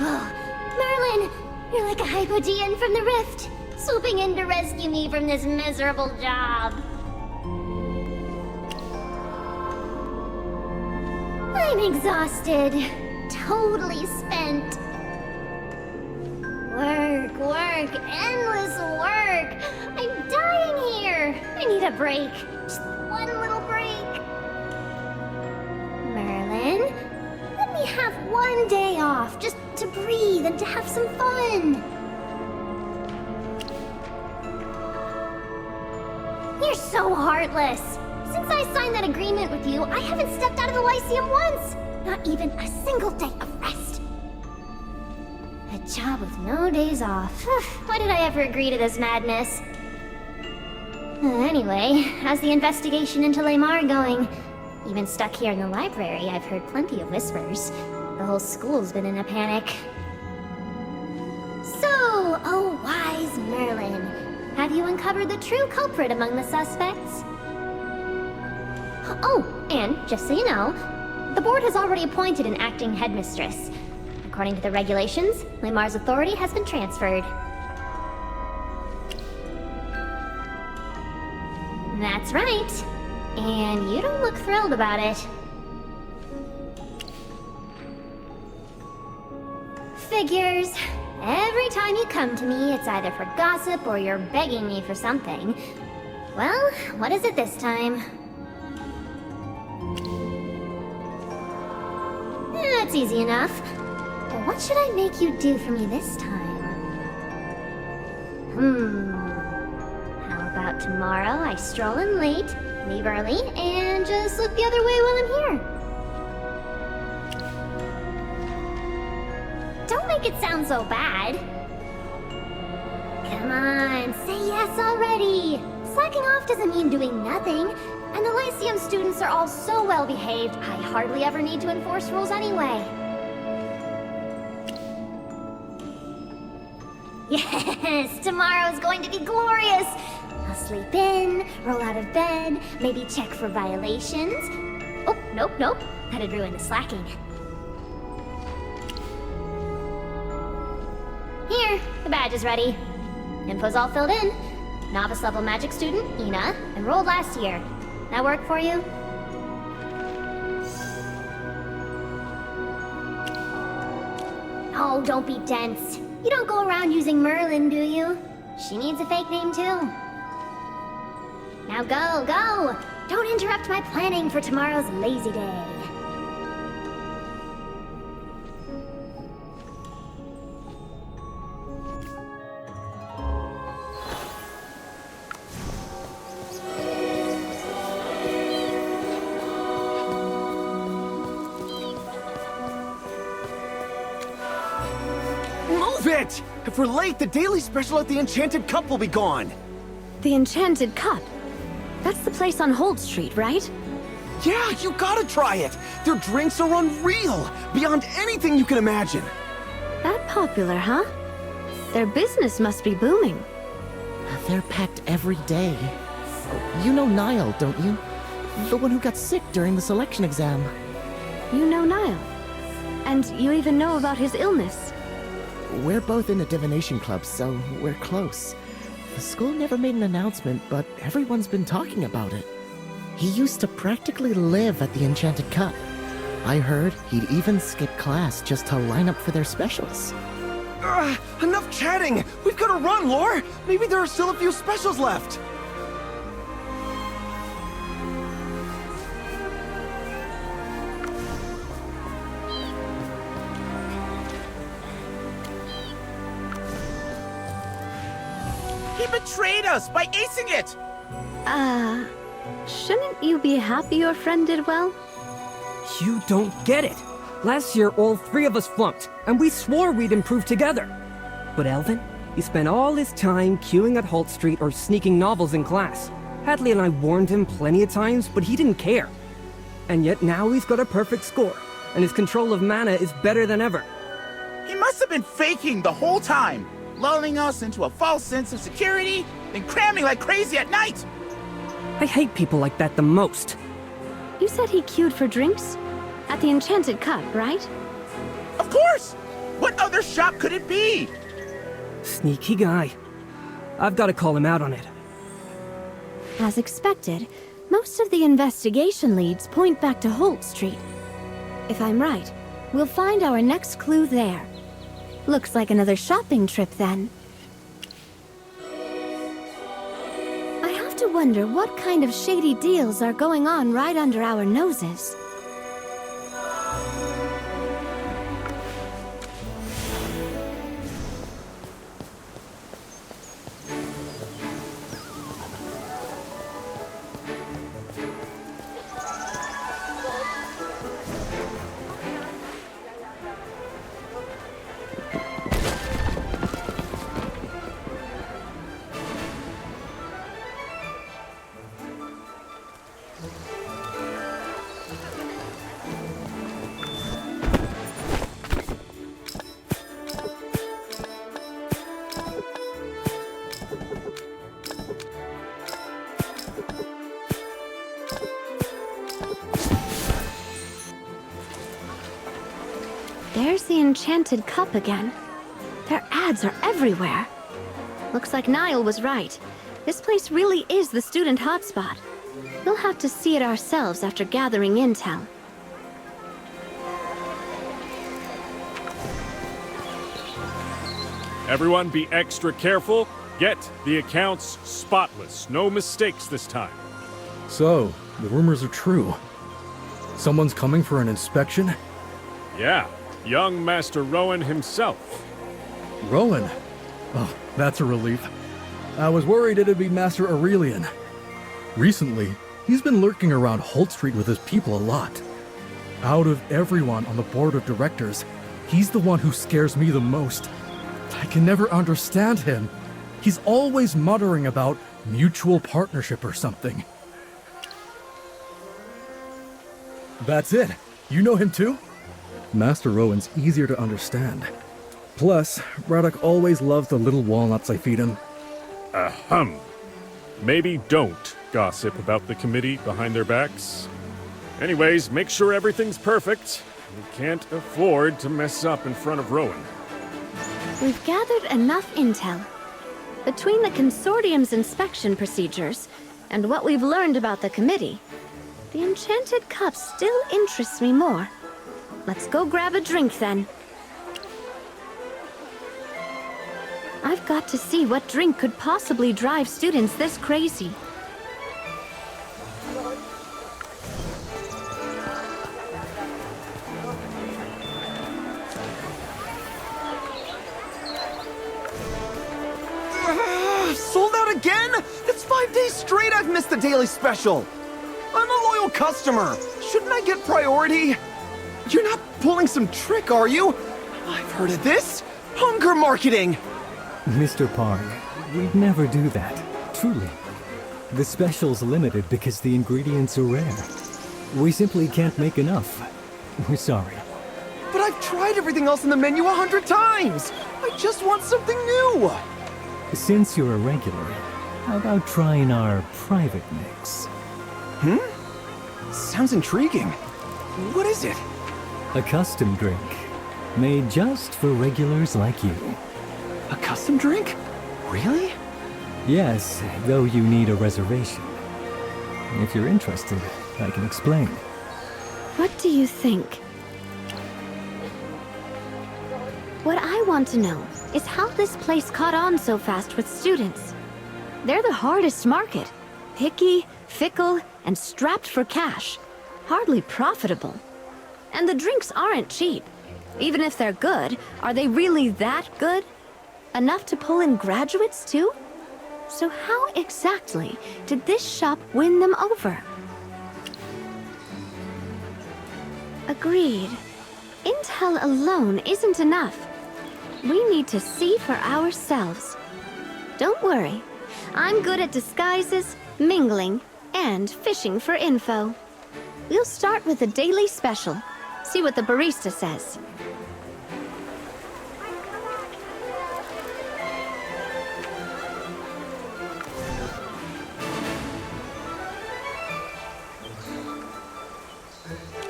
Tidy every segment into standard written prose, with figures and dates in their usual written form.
Merlin! You're like a Hypogean from the Rift, swooping in to rescue me from this miserable job. I'm exhausted. Totally spent. Work, endless work. I'm dying here. I need a break. Just one little break. Merlin, let me have one day off, just to breathe and to have some fun. You're so heartless. Since I signed that agreement with you, I haven't stepped out of the Lyceum once. Not even a single day of rest. A job with no days off. Why did I ever agree to this madness? Anyway, how's the investigation into Lamar going? Even stuck here in the library, I've heard plenty of whispers. The whole school's been in a panic. So, oh wise Merlin, have you uncovered the true culprit among the suspects? Oh, and just so you know, the board has already appointed an acting headmistress. According to the regulations, Lamar's authority has been transferred. That's right. And you don't look thrilled about it. Figures. Every time you come to me, it's either for gossip or you're begging me for something. Well, what is it this time? That's easy enough. But what should I make you do for me this time? How about tomorrow I stroll in late, leave early, and just look the other way while I'm here? Don't make it sound so bad. Come on, say yes already. Slacking off doesn't mean doing nothing. And the Lyceum students are all so well behaved, I hardly ever need to enforce rules anyway. Yes, tomorrow's going to be glorious. I'll sleep in, roll out of bed, maybe check for violations. Oh, nope. That'd ruin the slacking. Here, the badge is ready. Info's all filled in. Novice level magic student, Ina, enrolled last year. That work for you? Oh, don't be dense. You don't go around using Merlin, do you? She needs a fake name too. Now go! Don't interrupt my planning for tomorrow's lazy day. It! If we're late, the daily special at the Enchanted Cup will be gone. The Enchanted Cup? That's the place on Holt Street, right? Yeah, you gotta try it! Their drinks are unreal! Beyond anything you can imagine! That popular, huh? Their business must be booming. They're packed every day. You know Niall, don't you? The one who got sick during the selection exam. You know Niall? And you even know about his illness? We're both in a divination club, so we're close. The school never made an announcement, but everyone's been talking about it. He used to practically live at the Enchanted Cup. I heard he'd even skip class just to line up for their specials. Enough chatting! We've gotta run, Lore! Maybe there are still a few specials left! He betrayed us by acing it! Shouldn't you be happy your friend did well? You don't get it. Last year, all three of us flunked, and we swore we'd improve together. But Elvin, he spent all his time queuing at Holt Street or sneaking novels in class. Hadley and I warned him plenty of times, but he didn't care. And yet now he's got a perfect score, and his control of mana is better than ever. He must have been faking the whole time, lulling us into a false sense of security, then cramming like crazy at night. I hate people like that the most. You said he queued for drinks? At the Enchanted Cup, right? Of course! What other shop could it be? Sneaky guy. I've got to call him out on it. As expected, most of the investigation leads point back to Holt Street. If I'm right, we'll find our next clue there. Looks like another shopping trip then. I have to wonder what kind of shady deals are going on right under our noses. There's the enchanted cup again. Their ads are everywhere. Looks like Niall was right. This place really is the student hotspot. We'll have to see it ourselves after gathering intel. Everyone be extra careful. Get the accounts spotless. No mistakes this time. So, the rumors are true. Someone's coming for an inspection? Yeah, young Master Rowan himself. Rowan? Oh, that's a relief. I was worried it'd be Master Aurelian. Recently, he's been lurking around Holt Street with his people a lot. Out of everyone on the board of directors, he's the one who scares me the most. I can never understand him. He's always muttering about mutual partnership or something. That's it. You know him too? Master Rowan's easier to understand. Plus, Braddock always loves the little walnuts I feed him. Ahem. Maybe don't gossip about the committee behind their backs. Anyways, make sure everything's perfect. We can't afford to mess up in front of Rowan. We've gathered enough intel. Between the Consortium's inspection procedures and what we've learned about the committee, the Enchanted Cup still interests me more. Let's go grab a drink then. I've got to see what drink could possibly drive students this crazy. Sold out again? It's 5 days straight I've missed the daily special. I'm a loyal customer. Shouldn't I get priority? You're not pulling some trick, are you? I've heard of this. Hunger marketing. Mr. Park, we'd never do that. Truly. The special's limited because the ingredients are rare. We simply can't make enough. We're sorry. But I've tried everything else in the menu 100 times. I just want something new. Since you're a regular, how about trying our private mix? Sounds intriguing. What is it? A custom drink, made just for regulars like you. A custom drink? Really? Yes, though you need a reservation. If you're interested, I can explain. What do you think? What I want to know is how this place caught on so fast with students. They're the hardest market. Picky, fickle, and strapped for cash. Hardly profitable. And the drinks aren't cheap. Even if they're good, are they really that good? Enough to pull in graduates too? So how exactly did this shop win them over? Agreed. Intel alone isn't enough. We need to see for ourselves. Don't worry. I'm good at disguises, mingling, and fishing for info. We'll start with the daily special. See what the barista says.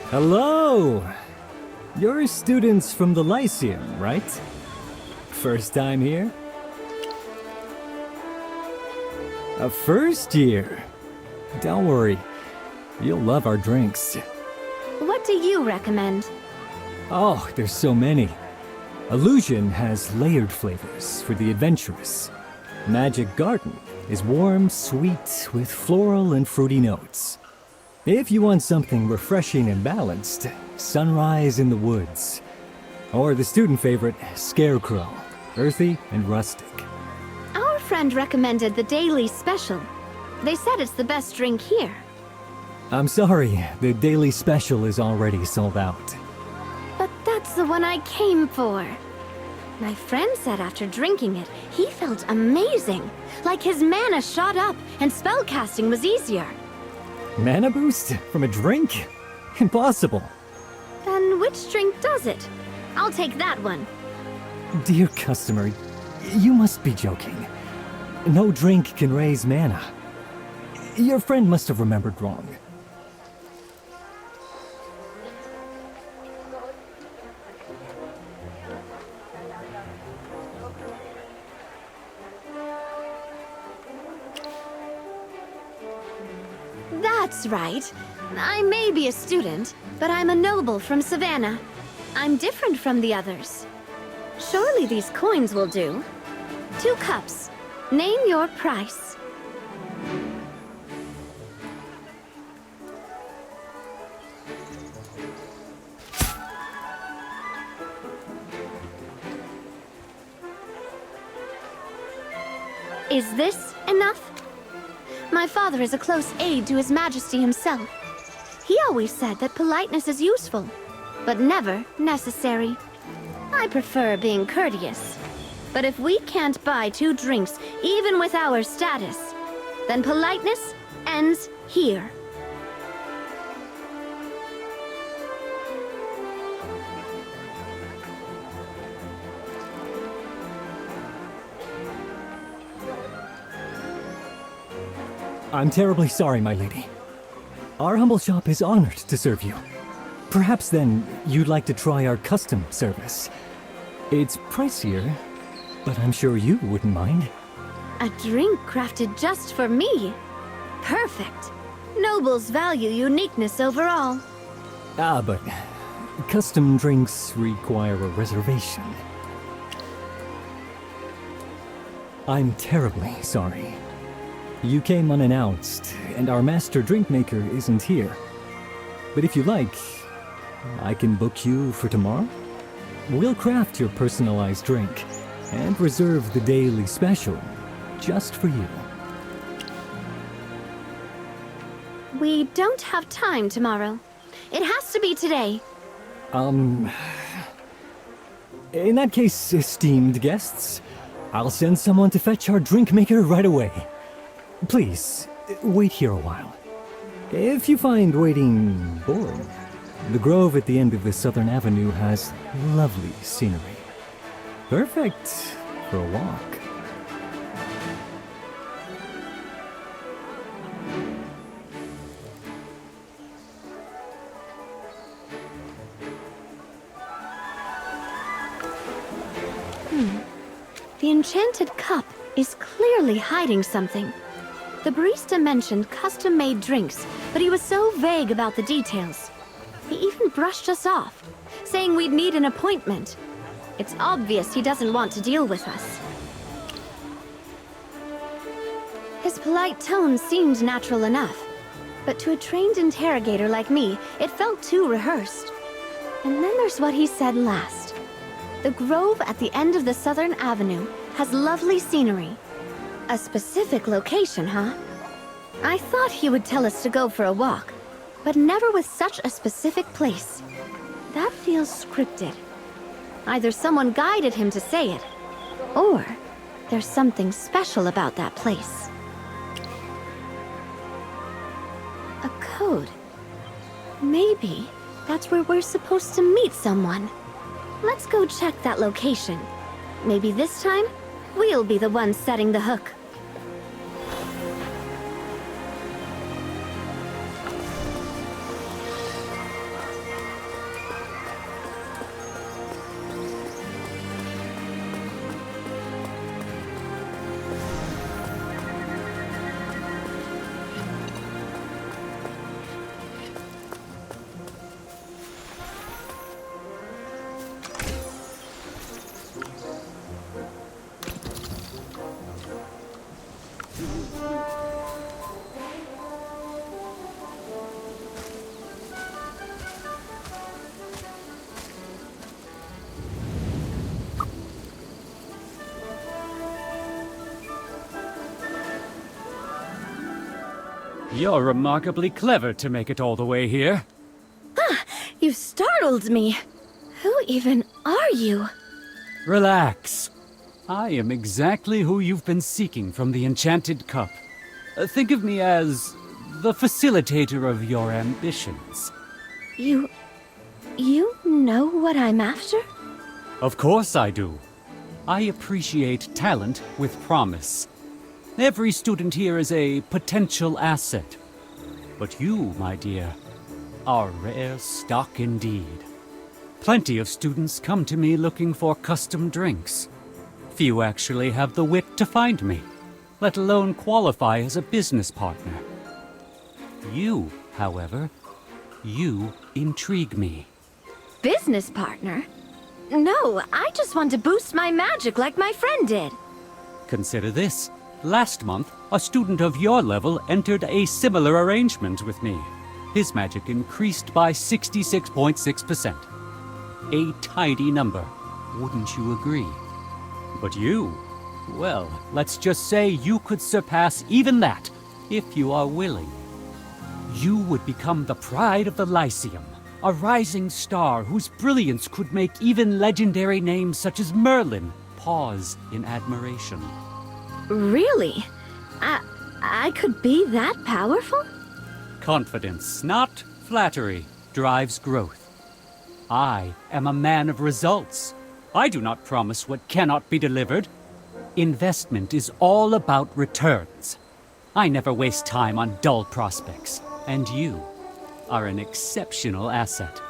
Hello! You're students from the Lyceum, right? First time here? A first year? Don't worry. You'll love our drinks. What do you recommend? Oh, there's so many. Illusion has layered flavors for the adventurous. Magic Garden is warm, sweet, with floral and fruity notes. If you want something refreshing and balanced, Sunrise in the Woods. Or the student favorite, Scarecrow, earthy and rustic. Our friend recommended the daily special. They said it's the best drink here. I'm sorry, the daily special is already sold out. But that's the one I came for. My friend said after drinking it, he felt amazing. Like his mana shot up and spellcasting was easier. Mana boost from a drink? Impossible. Then which drink does it? I'll take that one. Dear customer, you must be joking. No drink can raise mana. Your friend must have remembered wrong. That's right. I may be a student, but I'm a noble from Savannah. I'm different from the others. Surely these coins will do. 2 cups. Name your price. Is this enough? My father is a close aide to His Majesty himself. He always said that politeness is useful, but never necessary. I prefer being courteous. But if we can't buy 2 drinks, even with our status, then politeness ends here. I'm terribly sorry, my lady. Our humble shop is honored to serve you. Perhaps then you'd like to try our custom service. It's pricier, but I'm sure you wouldn't mind. A drink crafted just for me. Perfect. Nobles value uniqueness overall. Ah, but custom drinks require a reservation. I'm terribly sorry. You came unannounced, and our master drink maker isn't here. But if you like, I can book you for tomorrow. We'll craft your personalized drink and reserve the daily special just for you. We don't have time tomorrow. It has to be today. In that case, esteemed guests, I'll send someone to fetch our drink maker right away. Please, wait here a while. If you find waiting boring, the grove at the end of the southern avenue has lovely scenery. Perfect for a walk. The enchanted cup is clearly hiding something. The barista mentioned custom-made drinks, but he was so vague about the details. He even brushed us off, saying we'd need an appointment. It's obvious he doesn't want to deal with us. His polite tone seemed natural enough, but to a trained interrogator like me, it felt too rehearsed. And then there's what he said last. The grove at the end of the southern avenue has lovely scenery. A specific location, huh? I thought he would tell us to go for a walk, but never with such a specific place. That feels scripted. Either someone guided him to say it, or there's something special about that place. A code. Maybe that's where we're supposed to meet someone. Let's go check that location. Maybe this time, we'll be the ones setting the hook. You're remarkably clever to make it all the way here. You startled me. Who even are you? Relax. I am exactly who you've been seeking from the Enchanted Cup. Think of me as the facilitator of your ambitions. You know what I'm after? Of course I do. I appreciate talent with promise. Every student here is a potential asset. But you, my dear, are rare stock indeed. Plenty of students come to me looking for custom drinks. Few actually have the wit to find me, let alone qualify as a business partner. You, however, you intrigue me. Business partner? No, I just want to boost my magic like my friend did. Consider this. Last month, a student of your level entered a similar arrangement with me. His magic increased by 66.6%. A tidy number, wouldn't you agree? But you, well, let's just say you could surpass even that, if you are willing. You would become the pride of the Lyceum, a rising star whose brilliance could make even legendary names such as Merlin pause in admiration. Really? I could be that powerful? Confidence, not flattery, drives growth. I am a man of results. I do not promise what cannot be delivered. Investment is all about returns. I never waste time on dull prospects, and you are an exceptional asset.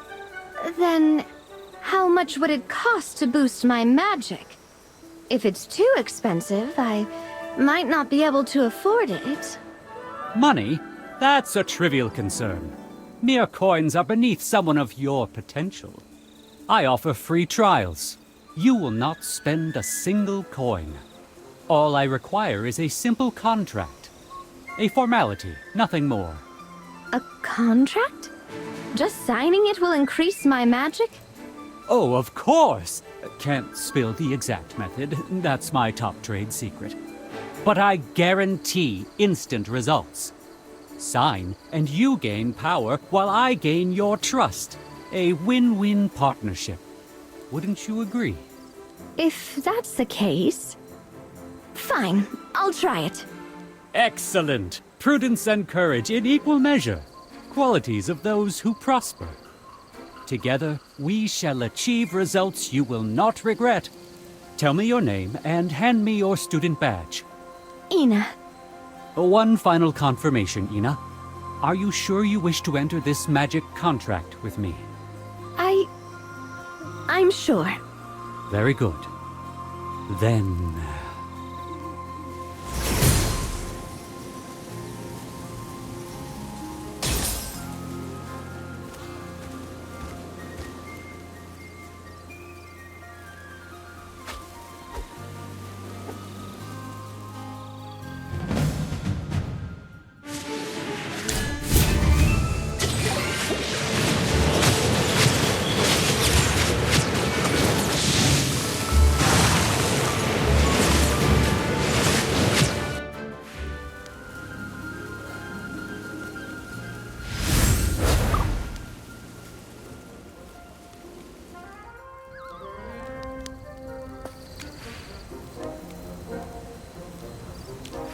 Then, how much would it cost to boost my magic? If it's too expensive, I might not be able to afford it. Money? That's a trivial concern. Mere coins are beneath someone of your potential. I offer free trials. You will not spend a single coin. All I require is a simple contract. A formality, nothing more. A contract? Just signing it will increase my magic? Oh, of course! Can't spill the exact method. That's my top trade secret. But I guarantee instant results. Sign, and you gain power while I gain your trust. A win-win partnership. Wouldn't you agree? If that's the case... Fine, I'll try it. Excellent! Prudence and courage in equal measure. Qualities of those who prosper. Together, we shall achieve results you will not regret. Tell me your name and hand me your student badge. Ina. One final confirmation, Ina. Are you sure you wish to enter this magic contract with me? I'm sure. Very good. Then...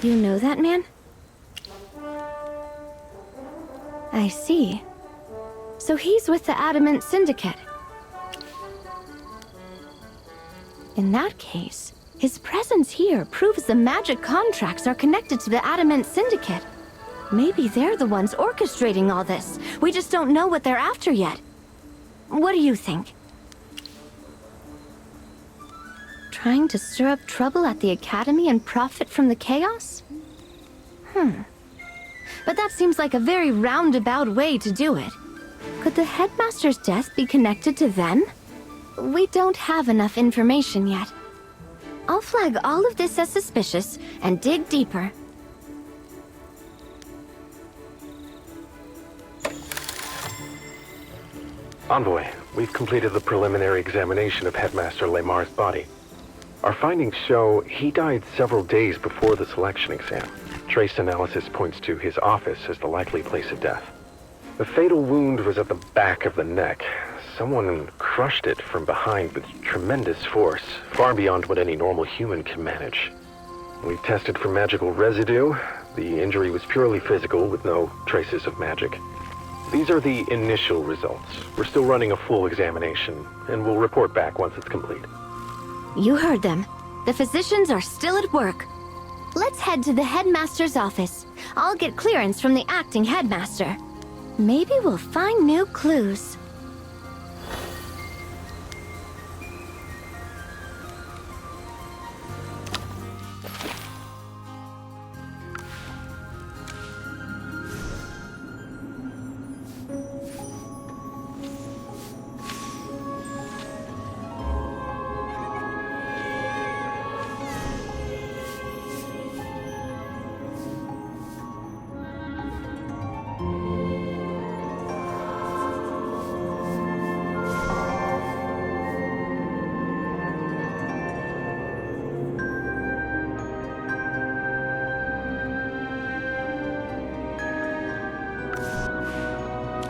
You know that man? I see. So he's with the Adamant Syndicate. In that case, his presence here proves the magic contracts are connected to the Adamant Syndicate. Maybe they're the ones orchestrating all this. We just don't know what they're after yet. What do you think? Trying to stir up trouble at the Academy and profit from the chaos? But that seems like a very roundabout way to do it. Could the Headmaster's death be connected to them? We don't have enough information yet. I'll flag all of this as suspicious and dig deeper. Envoy, we've completed the preliminary examination of Headmaster Lemar's body. Our findings show he died several days before the selection exam. Trace analysis points to his office as the likely place of death. The fatal wound was at the back of the neck. Someone crushed it from behind with tremendous force, far beyond what any normal human can manage. We've tested for magical residue. The injury was purely physical with no traces of magic. These are the initial results. We're still running a full examination, and we'll report back once it's complete. You heard them. The physicians are still at work. Let's head to the headmaster's office. I'll get clearance from the acting headmaster. Maybe we'll find new clues.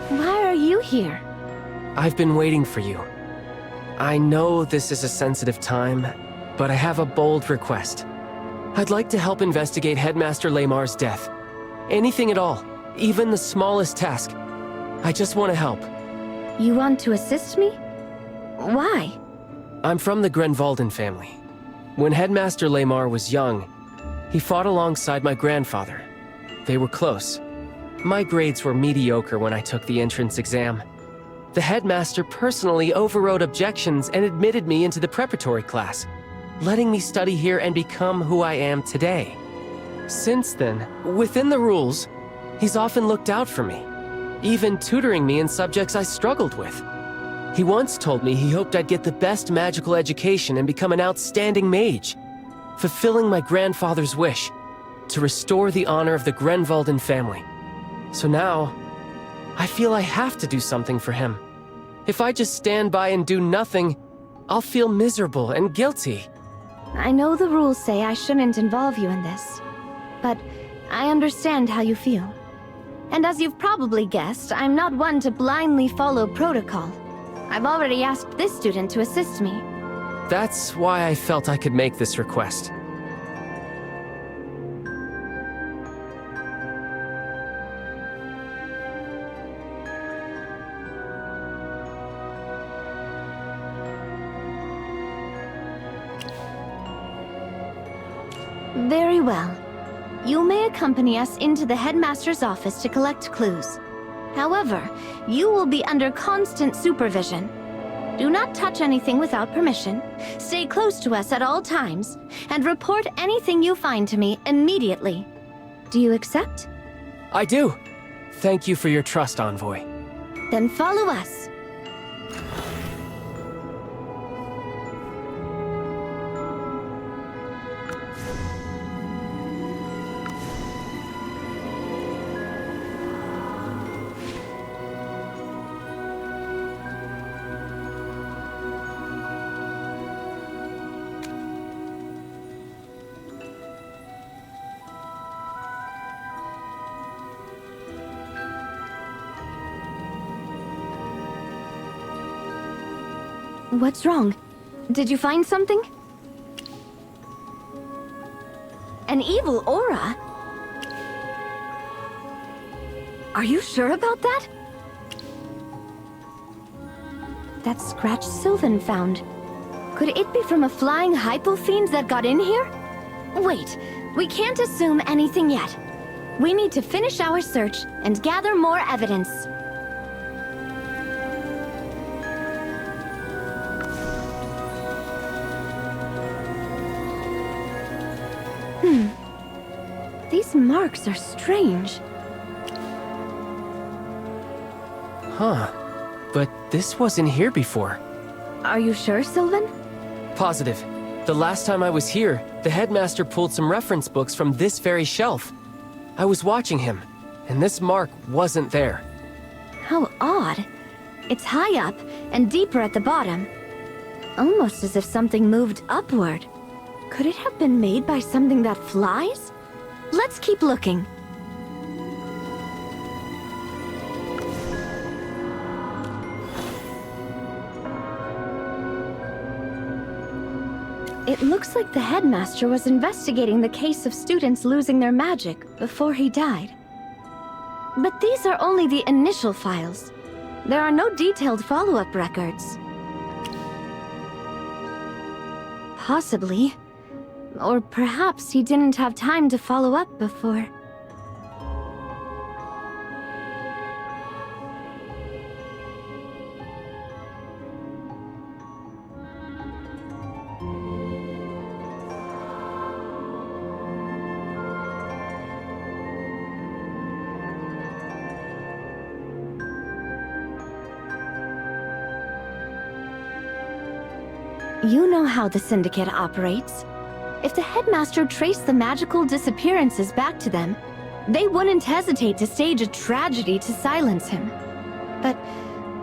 Why are you here? I've been waiting for you. I know this is a sensitive time, but I have a bold request. I'd like to help investigate Headmaster Laymar's death. Anything at all, even the smallest task. I just want to help. You want to assist me? Why? I'm from the Grenvalden family. When Headmaster Laymar was young, he fought alongside my grandfather. They were close. My grades were mediocre when I took the entrance exam. The headmaster personally overrode objections and admitted me into the preparatory class, letting me study here and become who I am today. Since then, within the rules, he's often looked out for me, even tutoring me in subjects I struggled with. He once told me he hoped I'd get the best magical education and become an outstanding mage, fulfilling my grandfather's wish to restore the honor of the Grenvalden family. So now, I feel I have to do something for him. If I just stand by and do nothing, I'll feel miserable and guilty. I know the rules say I shouldn't involve you in this, but I understand how you feel. And as you've probably guessed, I'm not one to blindly follow protocol. I've already asked this student to assist me. That's why I felt I could make this request. Very well. You may accompany us into the headmaster's office to collect clues. However, you will be under constant supervision. Do not touch anything without permission, stay close to us at all times, and report anything you find to me immediately. Do you accept? I do. Thank you for your trust, Envoy. Then follow us. What's wrong? Did you find something? An evil aura? Are you sure about that? That scratch Sylvan found. Could it be from a flying hypofiend that got in here? Wait, we can't assume anything yet. We need to finish our search and gather more evidence. These marks are strange. Huh. But this wasn't here before. Are you sure, Sylvan? Positive. The last time I was here, the headmaster pulled some reference books from this very shelf. I was watching him, and this mark wasn't there. How odd. It's high up and deeper at the bottom. Almost as if something moved upward. Could it have been made by something that flies? Let's keep looking. It looks like the headmaster was investigating the case of students losing their magic before he died. But these are only the initial files. There are no detailed follow-up records. Possibly. Or perhaps he didn't have time to follow up before. You know how the Syndicate operates. If the Headmaster traced the magical disappearances back to them, they wouldn't hesitate to stage a tragedy to silence him. But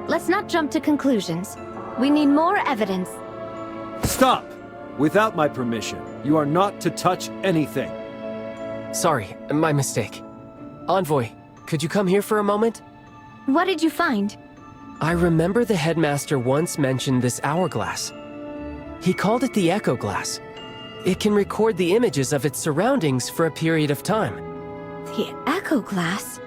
let's not jump to conclusions. We need more evidence. Stop! Without my permission, you are not to touch anything. Sorry, my mistake. Envoy, could you come here for a moment? What did you find? I remember the Headmaster once mentioned this hourglass. He called it the Echo Glass. It can record the images of its surroundings for a period of time. The Echo Glass?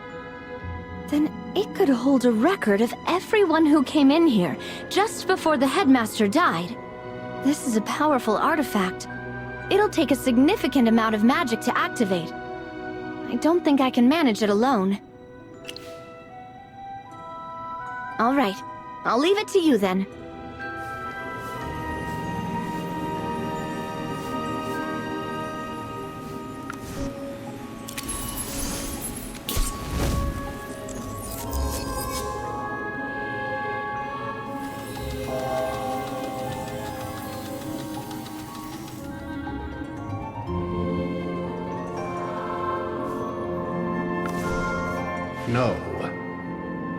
Then it could hold a record of everyone who came in here just before the Headmaster died. This is a powerful artifact. It'll take a significant amount of magic to activate. I don't think I can manage it alone. All right, I'll leave it to you then. No.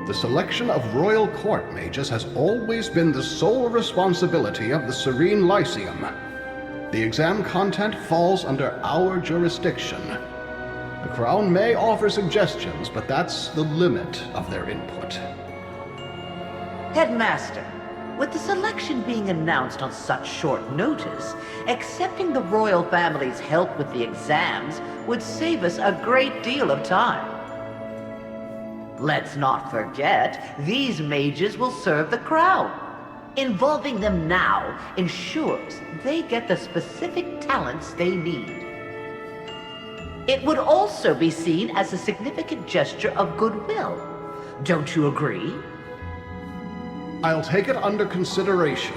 The selection of royal court mages has always been the sole responsibility of the Serene Lyceum. The exam content falls under our jurisdiction. The Crown may offer suggestions, but that's the limit of their input. Headmaster, with the selection being announced on such short notice, accepting the royal family's help with the exams would save us a great deal of time. Let's not forget, these mages will serve the crown. Involving them now ensures they get the specific talents they need. It would also be seen as a significant gesture of goodwill. Don't you agree? I'll take it under consideration.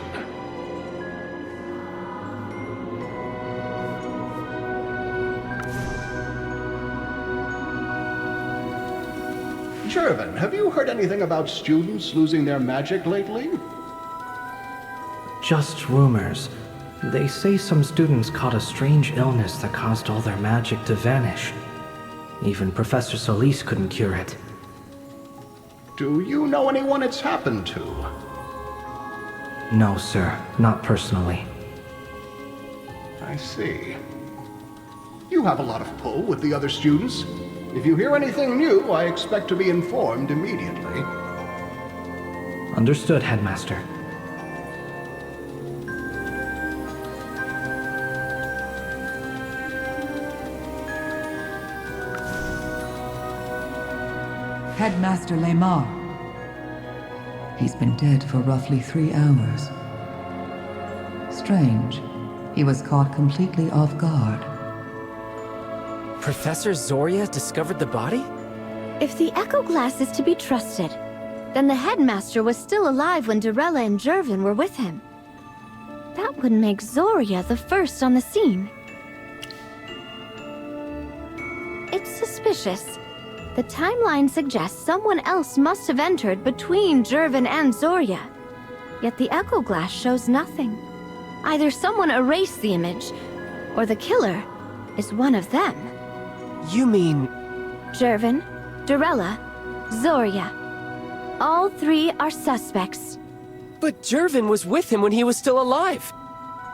Jervin, have you heard anything about students losing their magic lately? Just rumors. They say some students caught a strange illness that caused all their magic to vanish. Even Professor Solis couldn't cure it. Do you know anyone it's happened to? No, sir. Not personally. I see. You have a lot of pull with the other students. If you hear anything new, I expect to be informed immediately. Understood, Headmaster. Headmaster Laymar. He's been dead for roughly 3 hours. Strange. He was caught completely off guard. Professor Zorya discovered the body? If the Echo Glass is to be trusted, then the Headmaster was still alive when Dorella and Jervin were with him. That would make Zorya the first on the scene. It's suspicious. The timeline suggests someone else must have entered between Jervin and Zorya. Yet the Echo Glass shows nothing. Either someone erased the image, or the killer is one of them. You mean... Jervin, Dorella, Zorya. All 3 are suspects. But Jervin was with him when he was still alive.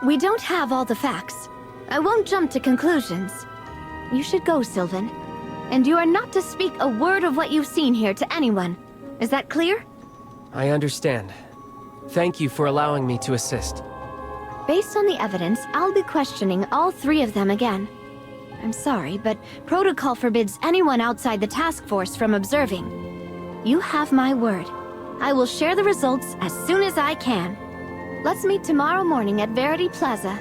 We don't have all the facts. I won't jump to conclusions. You should go, Sylvan. And you are not to speak a word of what you've seen here to anyone. Is that clear? I understand. Thank you for allowing me to assist. Based on the evidence, I'll be questioning all three of them again. I'm sorry, but protocol forbids anyone outside the task force from observing. You have my word. I will share the results as soon as I can. Let's meet tomorrow morning at Verity Plaza.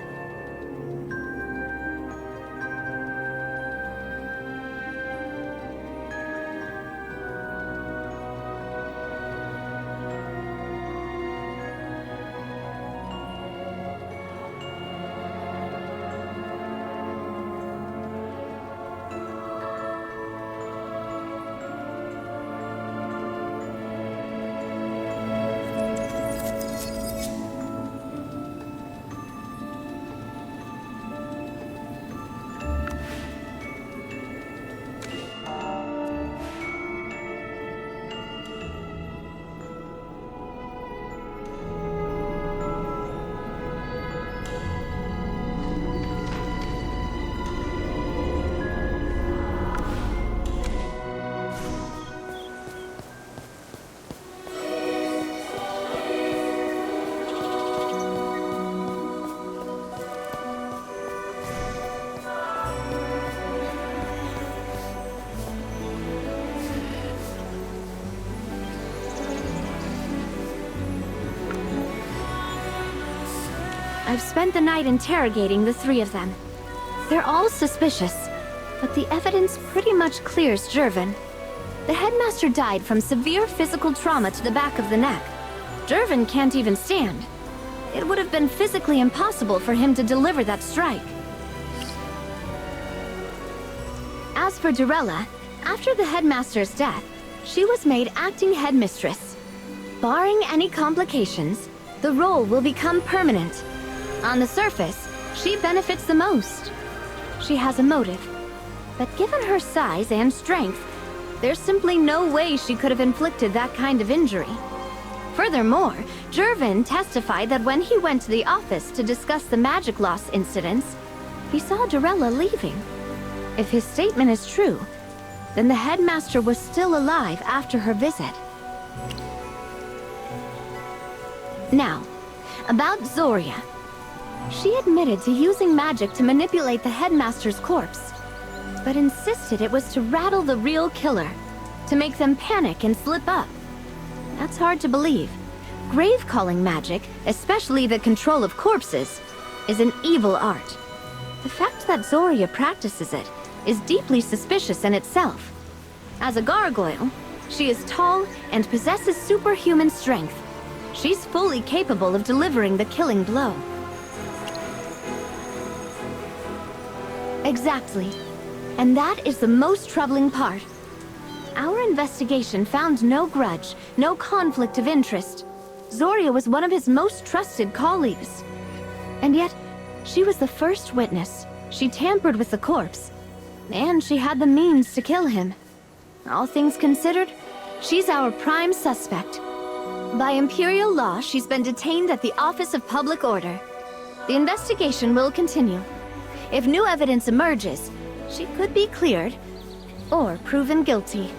I've spent the night interrogating the three of them. They're all suspicious, but the evidence pretty much clears Jervin. The Headmaster died from severe physical trauma to the back of the neck. Jervin can't even stand. It would have been physically impossible for him to deliver that strike. As for Durella, after the Headmaster's death, she was made acting headmistress. Barring any complications, the role will become permanent. On the surface, she benefits the most. She has a motive. But given her size and strength, there's simply no way she could have inflicted that kind of injury. Furthermore, Jervin testified that when he went to the office to discuss the magic loss incidents, he saw Durella leaving. If his statement is true, then the Headmaster was still alive after her visit. Now, about Zorya. She admitted to using magic to manipulate the Headmaster's corpse, but insisted it was to rattle the real killer, to make them panic and slip up. That's hard to believe. Grave-calling magic, especially the control of corpses, is an evil art. The fact that Zorya practices it is deeply suspicious in itself. As a gargoyle, she is tall and possesses superhuman strength. She's fully capable of delivering the killing blow. Exactly. And that is the most troubling part. Our investigation found no grudge, no conflict of interest. Zorya was one of his most trusted colleagues. And yet, she was the first witness. She tampered with the corpse. And she had the means to kill him. All things considered, she's our prime suspect. By Imperial law, she's been detained at the Office of Public Order. The investigation will continue. If new evidence emerges, she could be cleared, or proven guilty.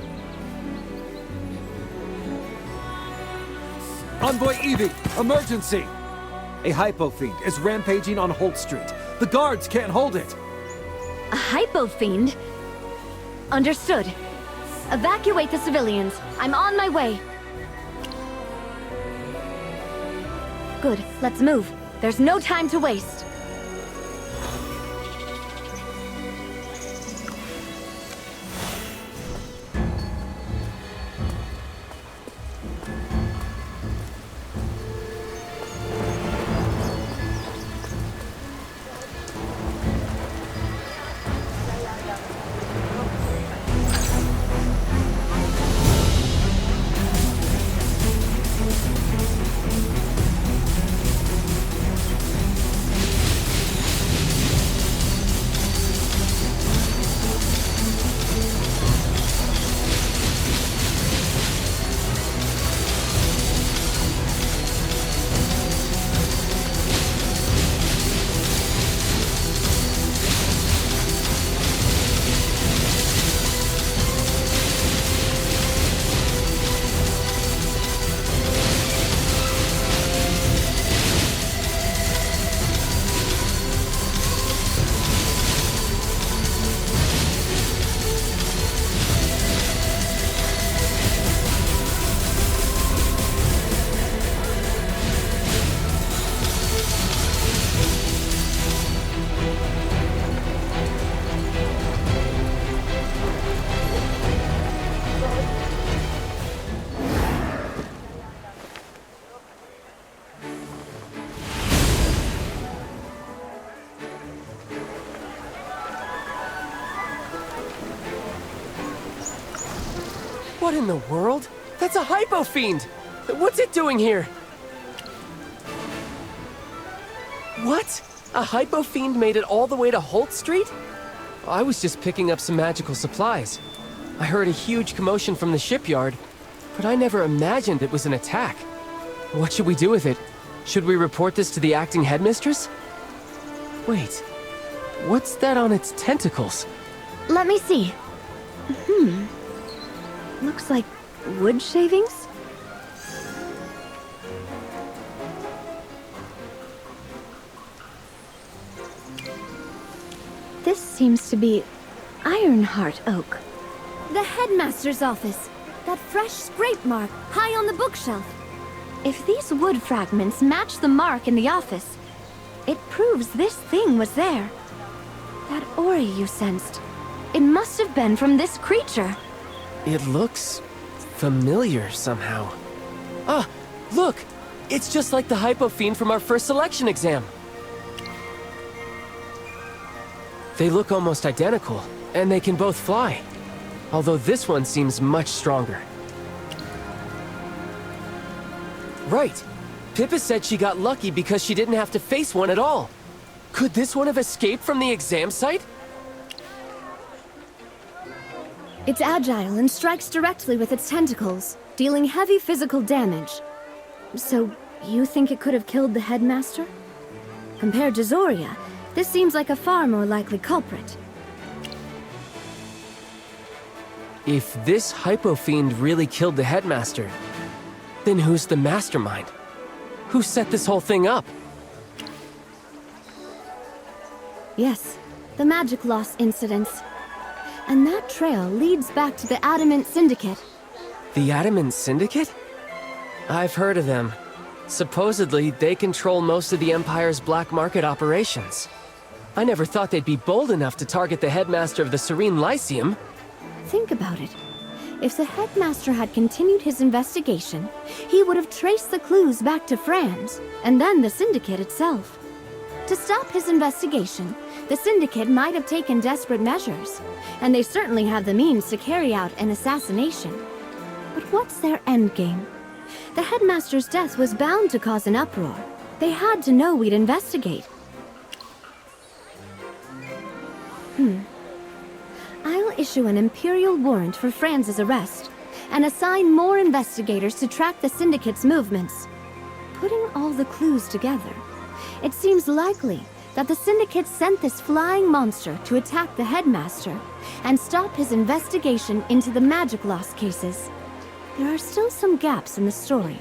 Envoy Evie, emergency! A hypo-fiend is rampaging on Holt Street. The guards can't hold it. A hypo-fiend? Understood. Evacuate the civilians. I'm on my way. Good, let's move. There's no time to waste. What in the world? That's a hypo fiend! What's it doing here? What? A hypo fiend made it all the way to Holt Street? I was just picking up some magical supplies. I heard a huge commotion from the shipyard, but I never imagined it was an attack. What should we do with it? Should we report this to the acting headmistress? Wait, what's that on its tentacles? Let me see. Looks like wood shavings? This seems to be Ironheart oak. The headmaster's office. That fresh scrape mark high on the bookshelf. If these wood fragments match the mark in the office, it proves this thing was there. That aura you sensed, it must have been from this creature. It looks familiar somehow. Ah, look! It's just like the hypo fiend from our first selection exam. They look almost identical, and they can both fly. Although this one seems much stronger. Right. Pippa said she got lucky because she didn't have to face one at all. Could this one have escaped from the exam site? It's agile and strikes directly with its tentacles, dealing heavy physical damage. So, you think it could have killed the headmaster? Compared to Zorya, this seems like a far more likely culprit. If this hypo fiend really killed the headmaster, then who's the mastermind? Who set this whole thing up? Yes, the magic loss incidents. And that trail leads back to the Adamant Syndicate. The Adamant Syndicate? I've heard of them. Supposedly, they control most of the Empire's black market operations. I never thought they'd be bold enough to target the headmaster of the Serene Lyceum. Think about it. If the headmaster had continued his investigation, he would have traced the clues back to Franz, and then the Syndicate itself. To stop his investigation, the Syndicate might have taken desperate measures, and they certainly have the means to carry out an assassination. But what's their endgame? The headmaster's death was bound to cause an uproar. They had to know we'd investigate. I'll issue an Imperial warrant for Franz's arrest, and assign more investigators to track the Syndicate's movements. Putting all the clues together, it seems likely that the Syndicate sent this flying monster to attack the Headmaster and stop his investigation into the magic loss cases. There are still some gaps in the story,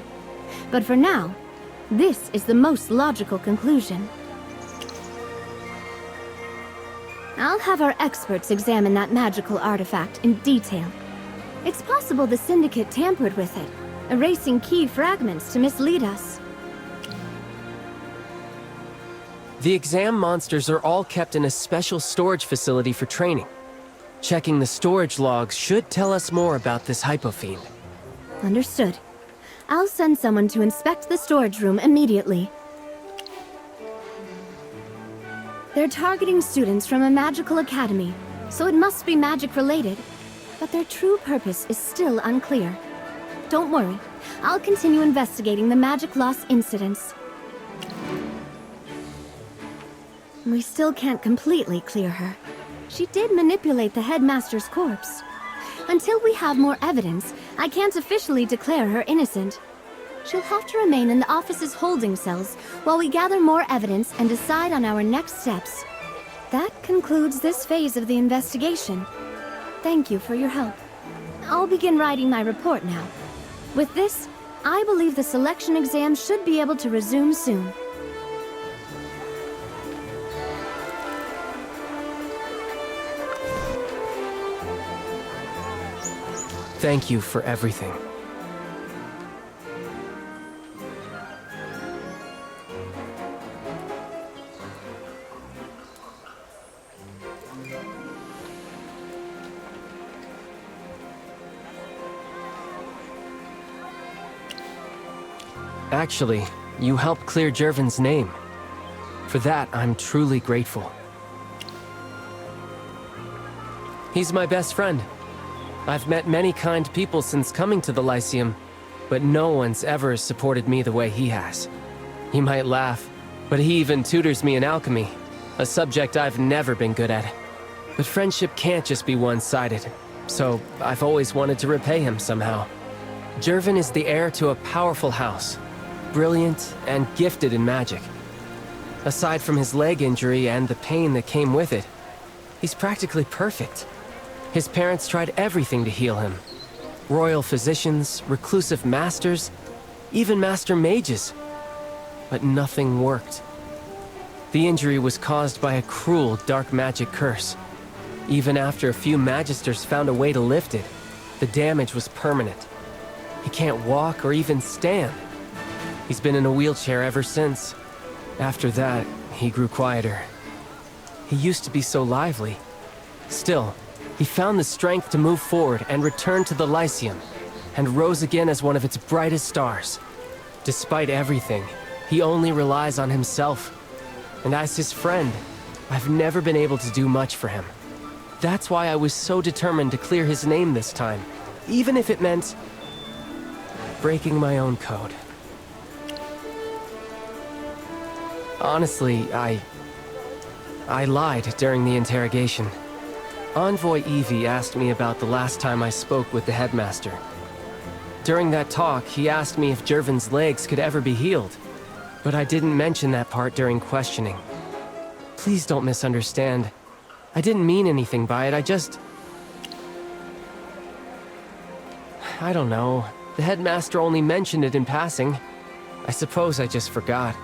but for now, this is the most logical conclusion. I'll have our experts examine that magical artifact in detail. It's possible the Syndicate tampered with it, erasing key fragments to mislead us. The exam monsters are all kept in a special storage facility for training. Checking the storage logs should tell us more about this hypofiend. Understood. I'll send someone to inspect the storage room immediately. They're targeting students from a magical academy, so it must be magic-related. But their true purpose is still unclear. Don't worry, I'll continue investigating the magic loss incidents. We still can't completely clear her. She did manipulate the Headmaster's corpse. Until we have more evidence, I can't officially declare her innocent. She'll have to remain in the office's holding cells while we gather more evidence and decide on our next steps. That concludes this phase of the investigation. Thank you for your help. I'll begin writing my report now. With this, I believe the selection exam should be able to resume soon. Thank you for everything. Actually, you helped clear Jervin's name. For that, I'm truly grateful. He's my best friend. I've met many kind people since coming to the Lyceum, but no one's ever supported me the way he has. You might laugh, but he even tutors me in alchemy, a subject I've never been good at. But friendship can't just be one-sided, so I've always wanted to repay him somehow. Jervin is the heir to a powerful house, brilliant and gifted in magic. Aside from his leg injury and the pain that came with it, he's practically perfect. His parents tried everything to heal him. Royal physicians, reclusive masters, even master mages. But nothing worked. The injury was caused by a cruel dark magic curse. Even after a few magisters found a way to lift it, the damage was permanent. He can't walk or even stand. He's been in a wheelchair ever since. After that, he grew quieter. He used to be so lively. Still, he found the strength to move forward and return to the Lyceum, and rose again as one of its brightest stars. Despite everything, he only relies on himself. And as his friend, I've never been able to do much for him. That's why I was so determined to clear his name this time, even if it meant breaking my own code. Honestly, I lied during the interrogation. Envoy Evie asked me about the last time I spoke with the Headmaster. During that talk, he asked me if Jervin's legs could ever be healed, but I didn't mention that part during questioning. Please don't misunderstand. I didn't mean anything by it, I don't know. The Headmaster only mentioned it in passing. I suppose I just forgot.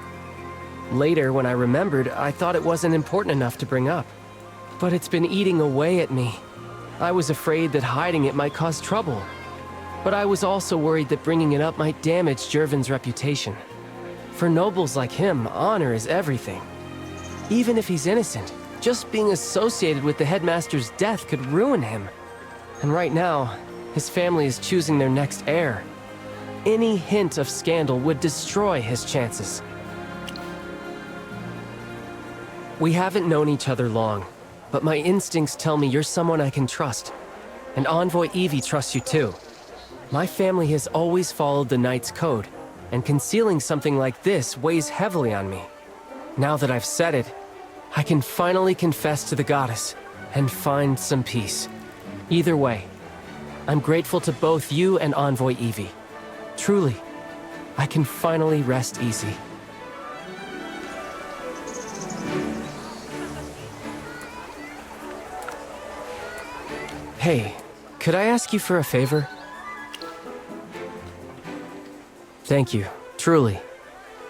Later, when I remembered, I thought it wasn't important enough to bring up. But it's been eating away at me. I was afraid that hiding it might cause trouble. But I was also worried that bringing it up might damage Jervin's reputation. For nobles like him, honor is everything. Even if he's innocent, just being associated with the Headmaster's death could ruin him. And right now, his family is choosing their next heir. Any hint of scandal would destroy his chances. We haven't known each other long, but my instincts tell me you're someone I can trust. And Envoy Evie trusts you too. My family has always followed the Knight's Code, and concealing something like this weighs heavily on me. Now that I've said it, I can finally confess to the goddess and find some peace. Either way, I'm grateful to both you and Envoy Evie. Truly, I can finally rest easy. Hey, could I ask you for a favor? Thank you, truly.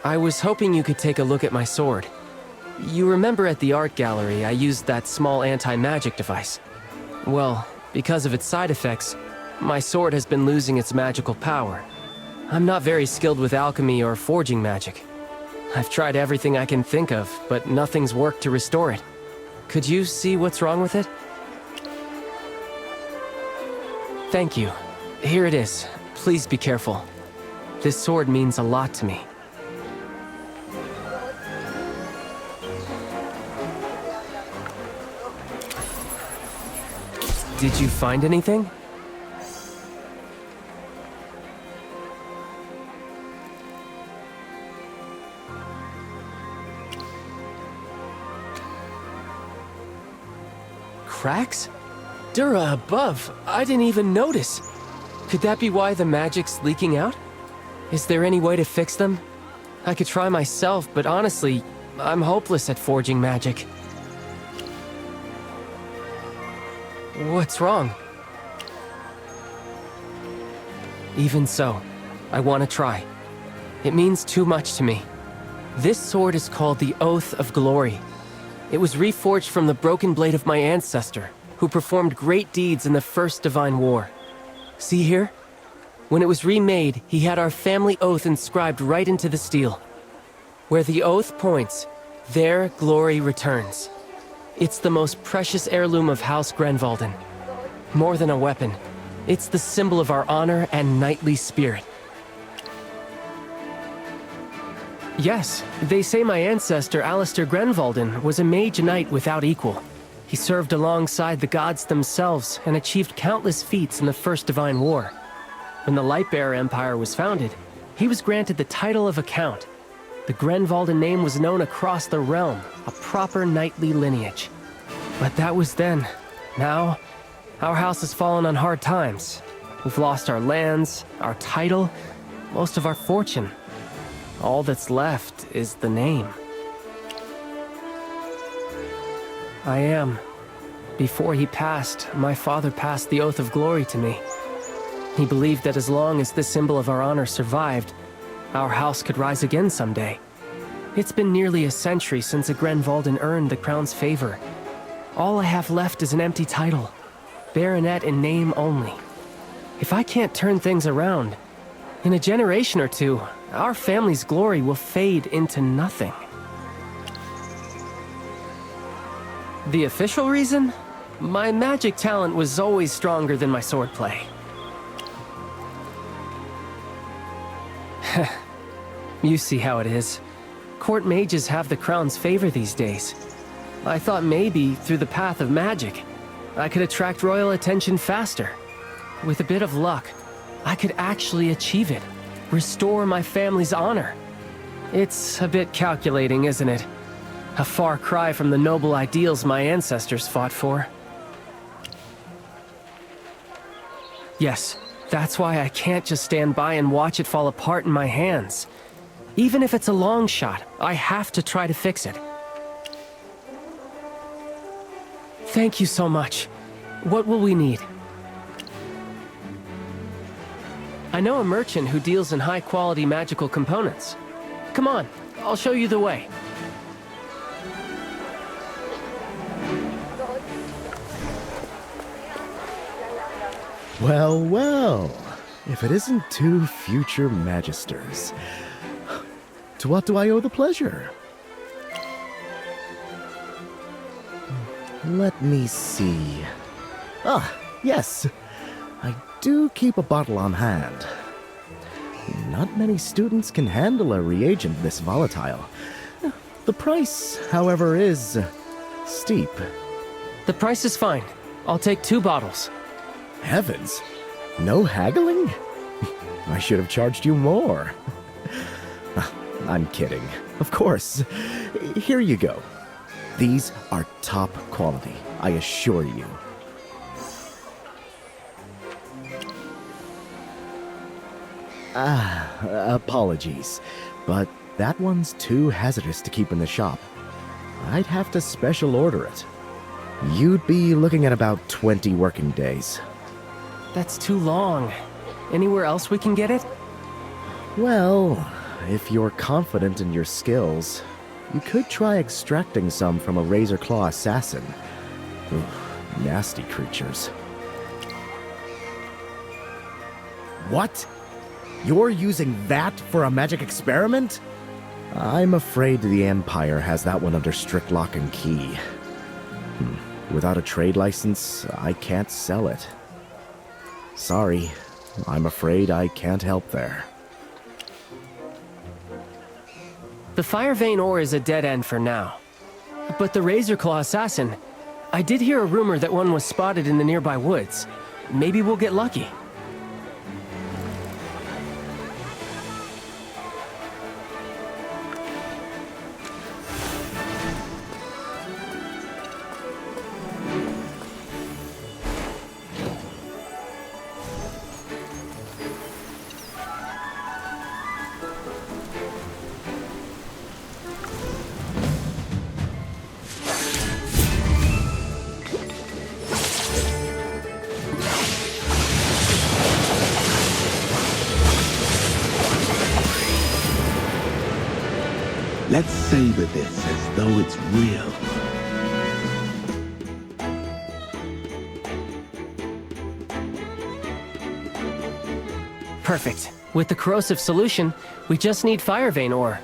I was hoping you could take a look at my sword. You remember at the art gallery I used that small anti-magic device? Well, because of its side effects, my sword has been losing its magical power. I'm not very skilled with alchemy or forging magic. I've tried everything I can think of, but nothing's worked to restore it. Could you see what's wrong with it? Thank you. Here it is. Please be careful. This sword means a lot to me. Did you find anything? Cracks? Dura above, I didn't even notice. Could that be why the magic's leaking out? Is there any way to fix them? I could try myself, but honestly, I'm hopeless at forging magic. What's wrong? Even so, I want to try. It means too much to me. This sword is called the Oath of Glory. It was reforged from the broken blade of my ancestor, who performed great deeds in the First Divine War. See here? When it was remade, he had our family oath inscribed right into the steel. Where the oath points, there glory returns. It's the most precious heirloom of House Grenvalden. More than a weapon, it's the symbol of our honor and knightly spirit. Yes, they say my ancestor Alistair Grenvalden was a mage knight without equal. He served alongside the gods themselves and achieved countless feats in the First Divine War. When the Lightbearer Empire was founded, he was granted the title of a count. The Grenvalden name was known across the realm, a proper knightly lineage. But that was then. Now, our house has fallen on hard times. We've lost our lands, our title, most of our fortune. All that's left is the name. I am. Before he passed, my father passed the Oath of Glory to me. He believed that as long as this symbol of our honor survived, our house could rise again someday. It's been nearly a century since a Grenvalden earned the crown's favor. All I have left is an empty title, baronet in name only. If I can't turn things around, in a generation or two, our family's glory will fade into nothing. The official reason? My magic talent was always stronger than my swordplay. You see how it is. Court mages have the crown's favor these days. I thought maybe, through the path of magic, I could attract royal attention faster. With a bit of luck, I could actually achieve it. Restore my family's honor. It's a bit calculating, isn't it? A far cry from the noble ideals my ancestors fought for. Yes, that's why I can't just stand by and watch it fall apart in my hands. Even if it's a long shot, I have to try to fix it. Thank you so much. What will we need? I know a merchant who deals in high-quality magical components. Come on, I'll show you the way. Well, well. If it isn't two future magisters. To what do I owe the pleasure? Let me see. Ah, yes. I do keep a bottle on hand. Not many students can handle a reagent this volatile. The price, however, is steep. The price is fine. I'll take 2 bottles. Heavens! No haggling? I should have charged you more. I'm kidding. Of course. Here you go. These are top quality, I assure you. Apologies, but that one's too hazardous to keep in the shop. I'd have to special order it. You'd be looking at about 20 working days. That's too long. Anywhere else we can get it? Well, if you're confident in your skills, you could try extracting some from a razor claw assassin. Ugh, nasty creatures. What? You're using that for a magic experiment? I'm afraid the Empire has that one under strict lock and key. Without a trade license, I can't sell it. Sorry, I'm afraid I can't help there. The Fire Vein ore is a dead end for now. But the Razor Claw Assassin, I did hear a rumor that one was spotted in the nearby woods. Maybe we'll get lucky. Let's savor this as though it's real. Perfect. With the corrosive solution, we just need Fire Vein ore.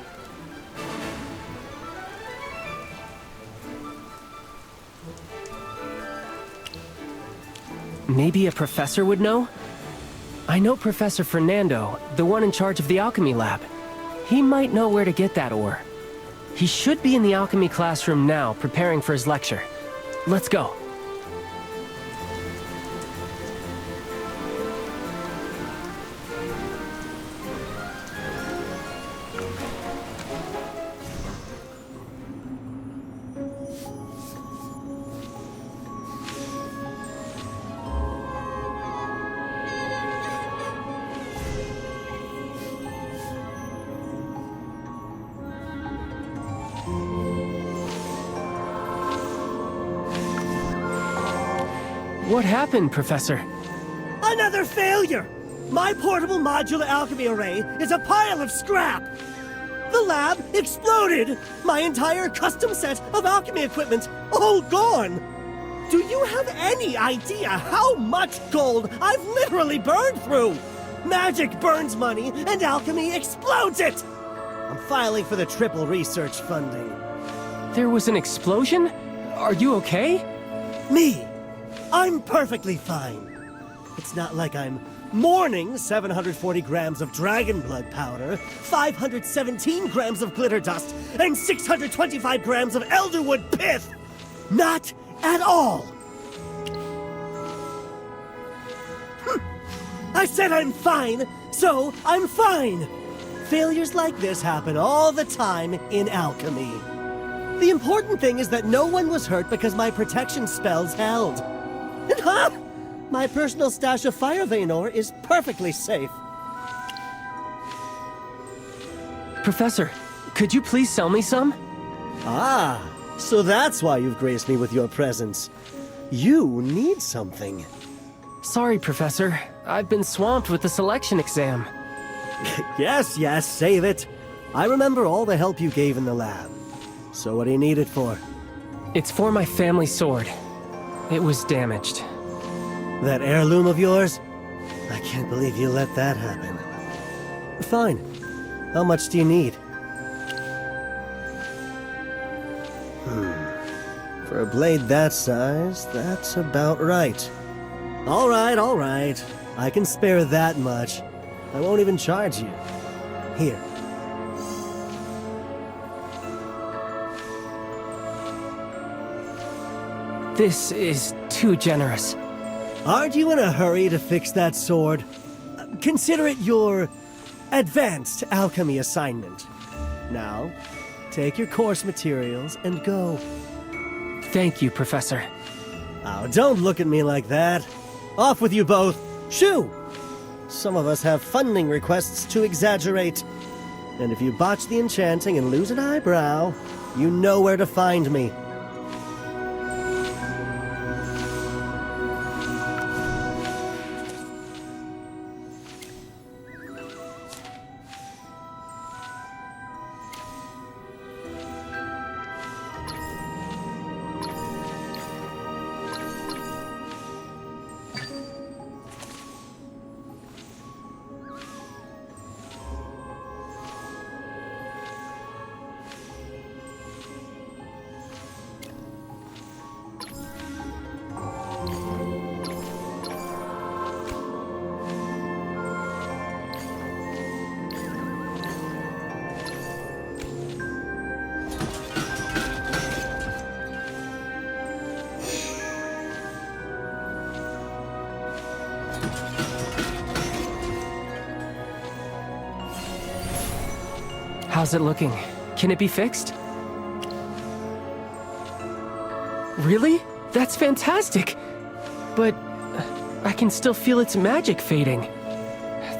Maybe a professor would know? I know Professor Fernando, the one in charge of the alchemy lab. He might know where to get that ore. He should be in the alchemy classroom now, preparing for his lecture. Let's go. What happened, Professor? Another failure! My portable modular alchemy array is a pile of scrap! The lab exploded! My entire custom set of alchemy equipment, all gone! Do you have any idea how much gold I've literally burned through? Magic burns money, and alchemy explodes it! I'm filing for the triple research funding. There was an explosion? Are you okay? Me? I'm perfectly fine. It's not like I'm mourning 740 grams of dragon blood powder, 517 grams of glitter dust, and 625 grams of elderwood pith. Not at all. I said I'm fine, so I'm fine. Failures like this happen all the time in alchemy. The important thing is that no one was hurt because my protection spells held. And my personal stash of fire vein ore is perfectly safe. Professor, could you please sell me some? Ah, so that's why you've graced me with your presence. You need something. Sorry, Professor. I've been swamped with the selection exam. Yes, save it. I remember all the help you gave in the lab. So what do you need it for? It's for my family sword. It was damaged. That heirloom of yours? I can't believe you let that happen. Fine. How much do you need? For a blade that size, that's about right. All right. I can spare that much. I won't even charge you. Here. This is too generous. Aren't you in a hurry to fix that sword? Consider it your advanced alchemy assignment. Now, take your course materials and go. Thank you, Professor. Oh, don't look at me like that. Off with you both. Shoo! Some of us have funding requests to exaggerate. And if you botch the enchanting and lose an eyebrow, you know where to find me. How's it looking? Can it be fixed? Really? That's fantastic! But I can still feel its magic fading.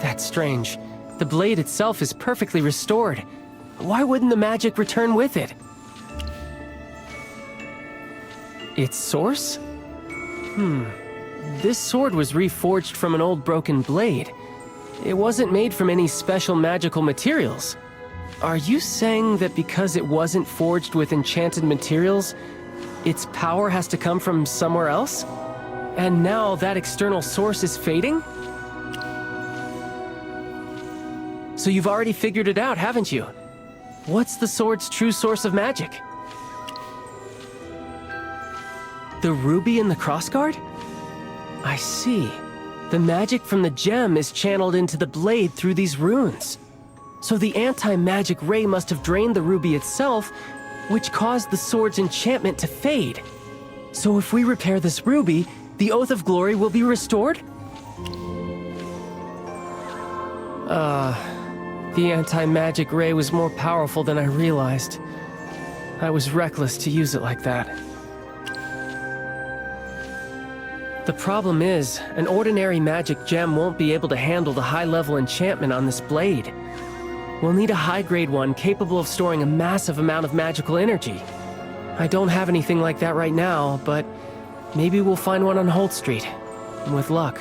That's strange. The blade itself is perfectly restored. Why wouldn't the magic return with it? Its source? This sword was reforged from an old broken blade. It wasn't made from any special magical materials. Are you saying that because it wasn't forged with enchanted materials, its power has to come from somewhere else? And now that external source is fading? So you've already figured it out, haven't you? What's the sword's true source of magic? The ruby in the crossguard? I see. The magic from the gem is channeled into the blade through these runes. So the anti-magic ray must have drained the ruby itself, which caused the sword's enchantment to fade. So if we repair this ruby, the Oath of Glory will be restored? The anti-magic ray was more powerful than I realized. I was reckless to use it like that. The problem is, an ordinary magic gem won't be able to handle the high-level enchantment on this blade. We'll need a high-grade one capable of storing a massive amount of magical energy. I don't have anything like that right now, but maybe we'll find one on Holt Street. With luck.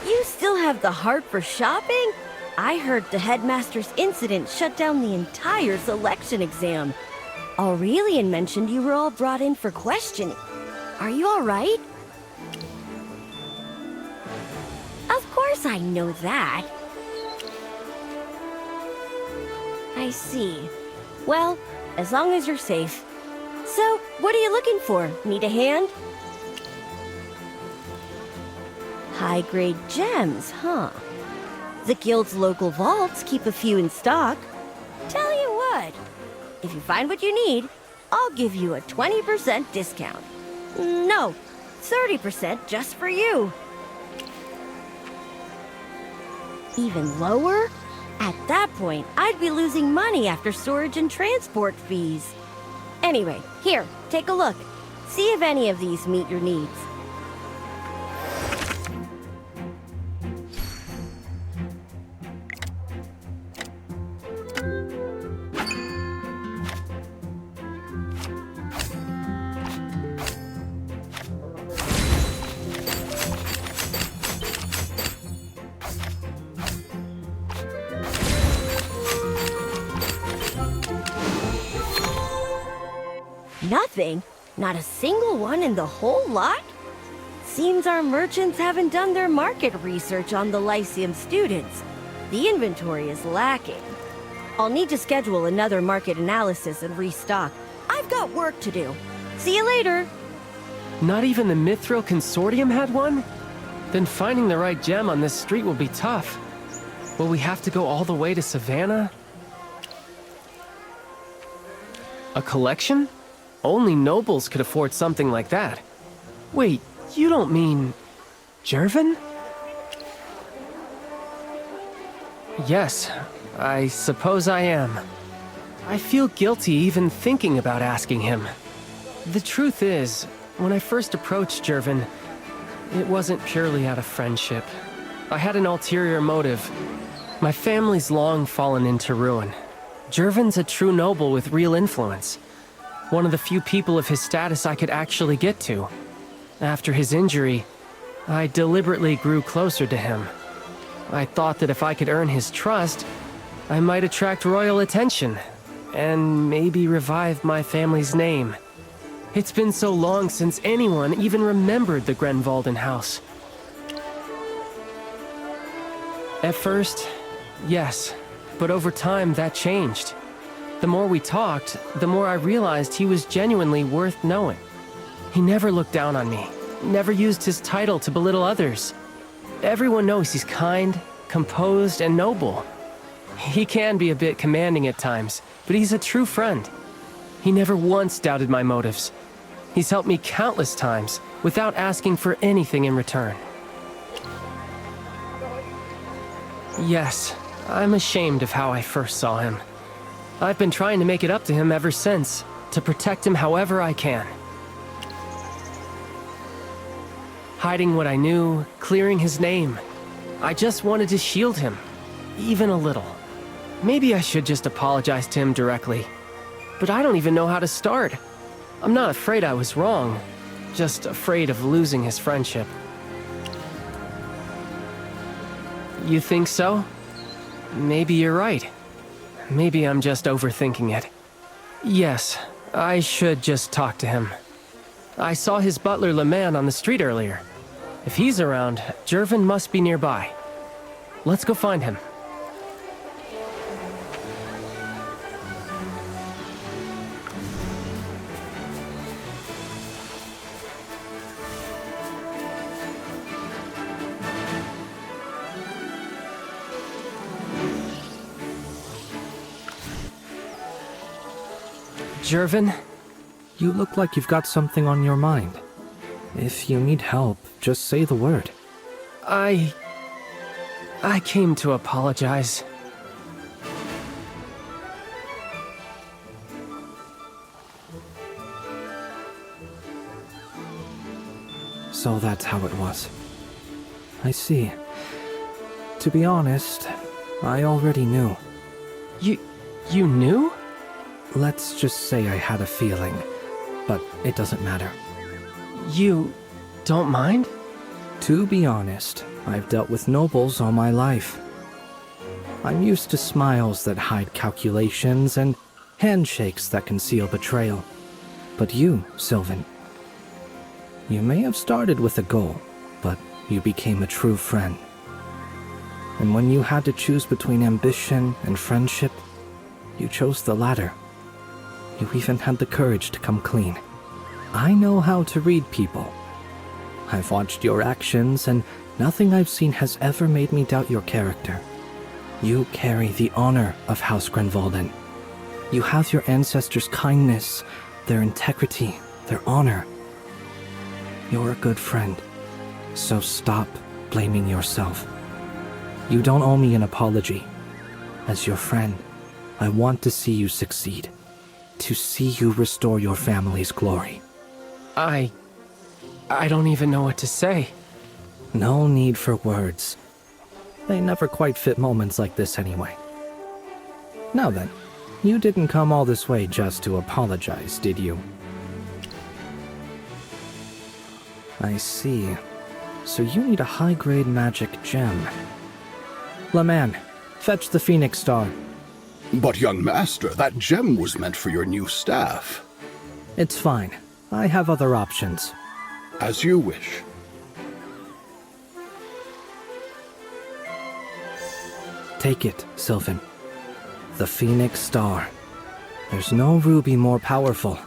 You still have the heart for shopping? I heard the Headmaster's incident shut down the entire selection exam. Aurelian mentioned you were all brought in for questioning. Are you all right? Of course I know that. I see. Well, as long as you're safe. So, what are you looking for? Need a hand? High-grade gems, huh? The guild's local vaults keep a few in stock. Tell you what, if you find what you need, I'll give you a 20% discount. No, 30% just for you. Even lower? At that point, I'd be losing money after storage and transport fees. Anyway, here, take a look. See if any of these meet your needs. Nothing? Not a single one in the whole lot? Seems our merchants haven't done their market research on the Lyceum students. The inventory is lacking. I'll need to schedule another market analysis and restock. I've got work to do. See you later! Not even the Mithril Consortium had one? Then finding the right gem on this street will be tough. Will we have to go all the way to Savannah? A collection? Only nobles could afford something like that. Wait, you don't mean... Jervin? Yes, I suppose I am. I feel guilty even thinking about asking him. The truth is, when I first approached Jervin, it wasn't purely out of friendship. I had an ulterior motive. My family's long fallen into ruin. Jervin's a true noble with real influence. One of the few people of his status I could actually get to. After his injury, I deliberately grew closer to him. I thought that if I could earn his trust, I might attract royal attention, and maybe revive my family's name. It's been so long since anyone even remembered the Grenvalden house. At first, yes, but over time that changed. The more we talked, the more I realized he was genuinely worth knowing. He never looked down on me, never used his title to belittle others. Everyone knows he's kind, composed, and noble. He can be a bit commanding at times, but he's a true friend. He never once doubted my motives. He's helped me countless times, without asking for anything in return. Yes, I'm ashamed of how I first saw him. I've been trying to make it up to him ever since, to protect him however I can. Hiding what I knew, clearing his name. I just wanted to shield him, even a little. Maybe I should just apologize to him directly. But I don't even know how to start. I'm not afraid I was wrong, just afraid of losing his friendship. You think so? Maybe you're right. Maybe I'm just overthinking it. Yes, I should just talk to him. I saw his butler Leman on the street earlier. If he's around, Jervin must be nearby. Let's go find him. Jervin, you look like you've got something on your mind. If you need help, just say the word. I came to apologize. So that's how it was. I see. To be honest, I already knew. You knew? Let's just say I had a feeling, but it doesn't matter. You don't mind? To be honest, I've dealt with nobles all my life. I'm used to smiles that hide calculations and handshakes that conceal betrayal. But you, Sylvan, you may have started with a goal, but you became a true friend. And when you had to choose between ambition and friendship, you chose the latter. You even had the courage to come clean. I know how to read people. I've watched your actions, and nothing I've seen has ever made me doubt your character. You carry the honor of House Grenvalden. You have your ancestors' kindness, their integrity, their honor. You're a good friend, so stop blaming yourself. You don't owe me an apology. As your friend, I want to see you succeed. To see you restore your family's glory. I don't even know what to say. No need for words. They never quite fit moments like this anyway. Now then, you didn't come all this way just to apologize, did you? I see. So you need a high-grade magic gem. Laman, fetch the Phoenix Star. But young master, that gem was meant for your new staff. It's fine. I have other options. As you wish. Take it, Sylvan. The Phoenix Star. There's no ruby more powerful.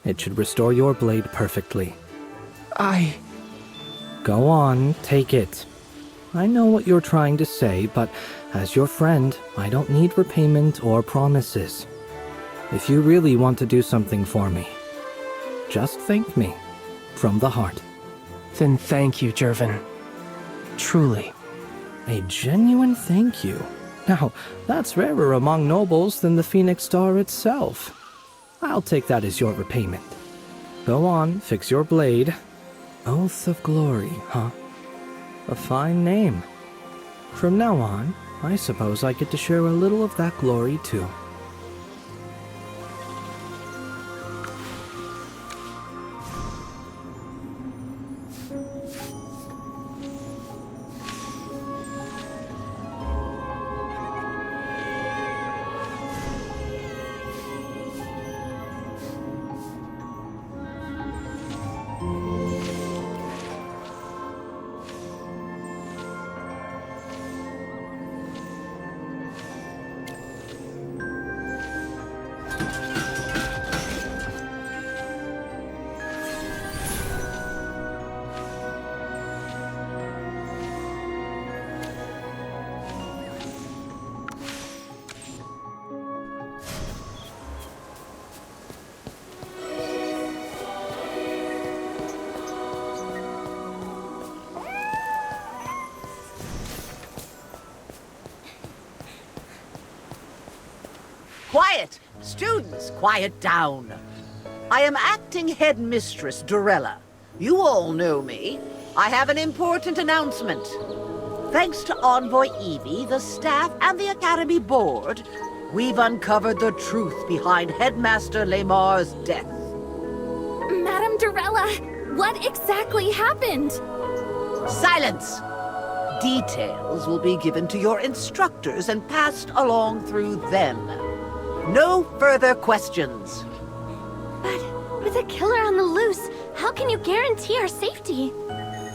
It should restore your blade perfectly. Go on, take it. I know what you're trying to say, but as your friend, I don't need repayment or promises. If you really want to do something for me, just thank me from the heart. Then thank you, Jervin. Truly. A genuine thank you. Now, that's rarer among nobles than the Phoenix Star itself. I'll take that as your repayment. Go on, fix your blade. Oath of Glory, huh? A fine name. From now on, I suppose I get to share a little of that glory too. Quiet! Students, quiet down. I am acting headmistress Dorella. You all know me. I have an important announcement. Thanks to Envoy Evie, the staff, and the Academy Board, we've uncovered the truth behind Headmaster Laymar's death. Madame Dorella, what exactly happened? Silence! Details will be given to your instructors and passed along through them. No further questions. But with a killer on the loose, how can you guarantee our safety?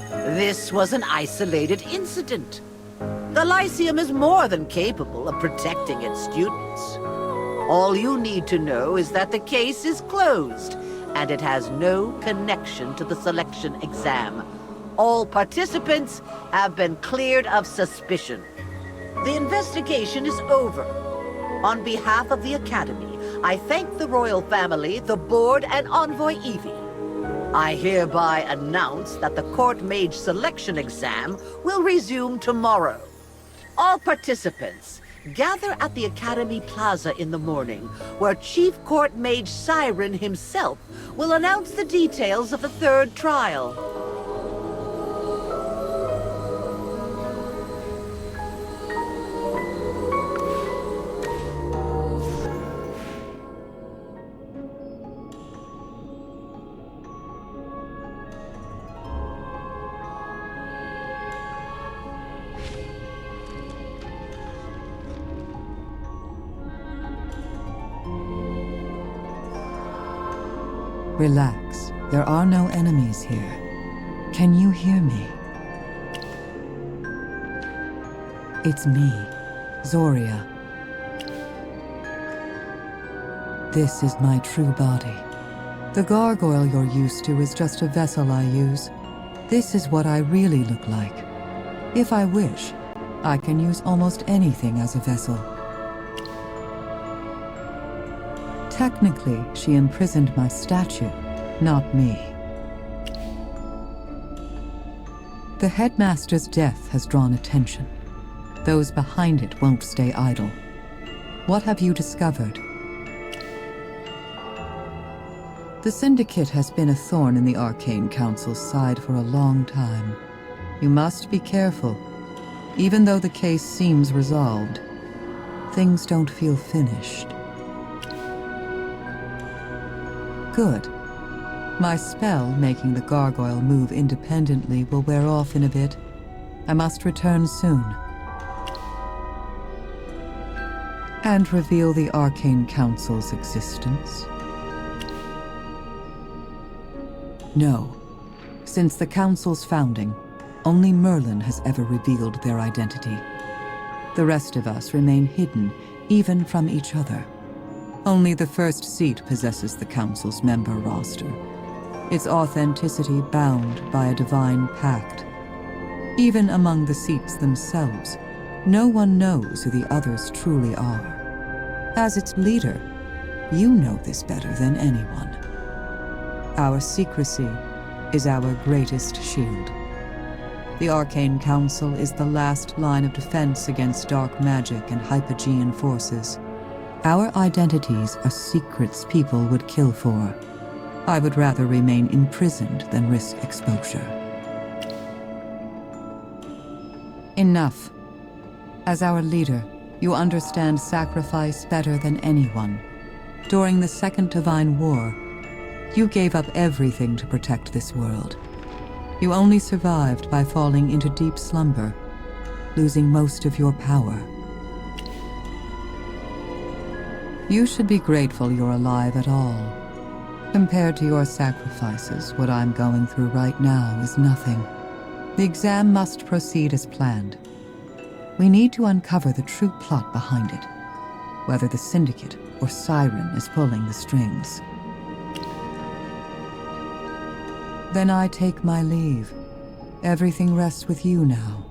This was an isolated incident. The Lyceum is more than capable of protecting its students. All you need to know is that the case is closed, and it has no connection to the selection exam. All participants have been cleared of suspicion. The investigation is over. On behalf of the Academy, I thank the royal family, the board, and Envoy Evie. I hereby announce that the Court Mage selection exam will resume tomorrow. All participants, gather at the Academy Plaza in the morning, where Chief Court Mage Siren himself will announce the details of the third trial. Relax. There are no enemies here. Can you hear me? It's me, Zorya. This is my true body. The gargoyle you're used to is just a vessel I use. This is what I really look like. If I wish, I can use almost anything as a vessel. Technically, she imprisoned my statue, not me. The Headmaster's death has drawn attention. Those behind it won't stay idle. What have you discovered? The Syndicate has been a thorn in the Arcane Council's side for a long time. You must be careful. Even though the case seems resolved, things don't feel finished. Good. My spell making the gargoyle move independently will wear off in a bit. I must return soon. And reveal the Arcane Council's existence. No. Since the Council's founding, only Merlin has ever revealed their identity. The rest of us remain hidden, even from each other. Only the first seat possesses the Council's member roster, its authenticity bound by a divine pact. Even among the seats themselves, no one knows who the others truly are. As its leader, you know this better than anyone. Our secrecy is our greatest shield. The Arcane Council is the last line of defense against dark magic and hypogean forces. Our identities are secrets people would kill for. I would rather remain imprisoned than risk exposure. Enough. As our leader, you understand sacrifice better than anyone. During the Second Divine War, you gave up everything to protect this world. You only survived by falling into deep slumber, losing most of your power. You should be grateful you're alive at all. Compared to your sacrifices, what I'm going through right now is nothing. The exam must proceed as planned. We need to uncover the true plot behind it, whether the Syndicate or Siren is pulling the strings. Then I take my leave. Everything rests with you now.